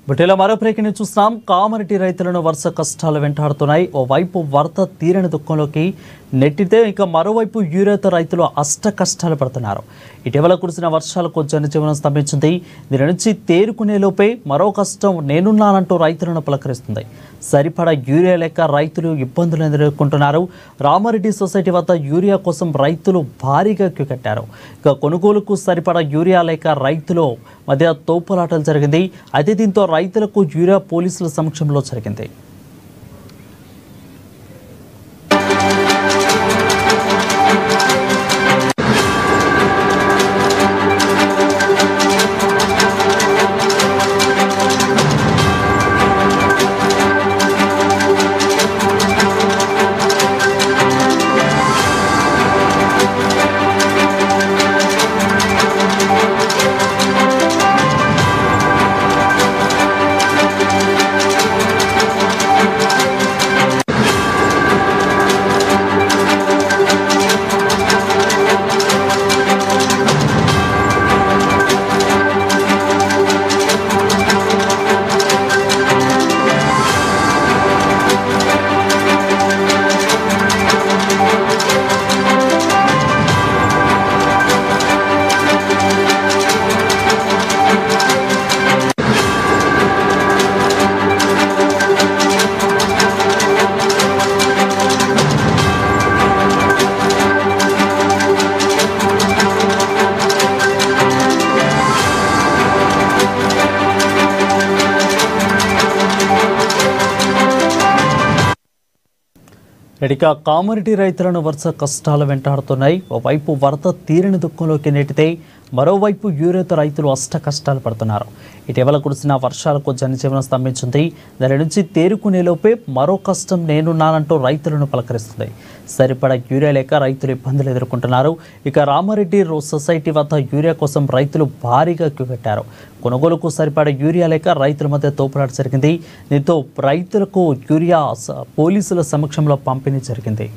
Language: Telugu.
బుటేలో మరో బ్రేకింగ్ న్యూస్ చూస్తున్నాం. కామారెడ్డి రైతులను వరుస కష్టాలు వెంటాడుతున్నాయి. ఓవైపు వరద తీరని దుఃఖంలోకి నెట్టితే ఇక మరోవైపు యూరియాతో రైతులు అష్ట కష్టాలు పడుతున్నారు. ఇటీవల కురిసిన వర్షాలకు జనజీవనం స్తంభించింది. దీని నుంచి తేరుకునే లోపే మరో కష్టం నేనున్నానంటూ రైతులను పలకరిస్తుంది. సరిపడా యూరియా లేక రైతులు ఇబ్బందులు ఎదుర్కొంటున్నారు. రామారెడ్డి సొసైటీ వద్ద యూరియా కోసం రైతులు భారీగా క్యూ కట్టారు. ఇక కొనుగోలుకు సరిపడా యూరియా లేక రైతులు మధ్య తోపులాటలు జరిగింది. అయితే దీంతో రైతులకు యూరియా పోలీసుల సమక్షంలో జరిగింది. ఇక కామారెడ్డి రైతులను వరుస కష్టాలు వెంటాడుతున్నాయి. ఓవైపు వరద తీరని దుఃఖంలోకి నెట్టితే మరోవైపు యూరియాతో రైతులు అష్ట కష్టాలు పడుతున్నారు. ఇటీవల కురిసిన వర్షాలకు జనజీవనం స్తంభించింది. దాని నుంచి తేరుకునేలోపే మరో కష్టం నేనున్నానంటూ రైతులను పలకరిస్తుంది. సరిపడా యూరియా లేక రైతులు ఇబ్బందులు ఎదుర్కొంటున్నారు. ఇక రామారెడ్డి సొసైటీ వద్ద యూరియా కోసం రైతులు భారీగా క్యూ కట్టారు. కొనుగోలుకు సరిపడా యూరియా లేక రైతుల మధ్య తోపులాట జరిగింది. దీంతో రైతులకు యూరియా పోలీసుల సమక్షంలో పంపిణీ జరిగింది.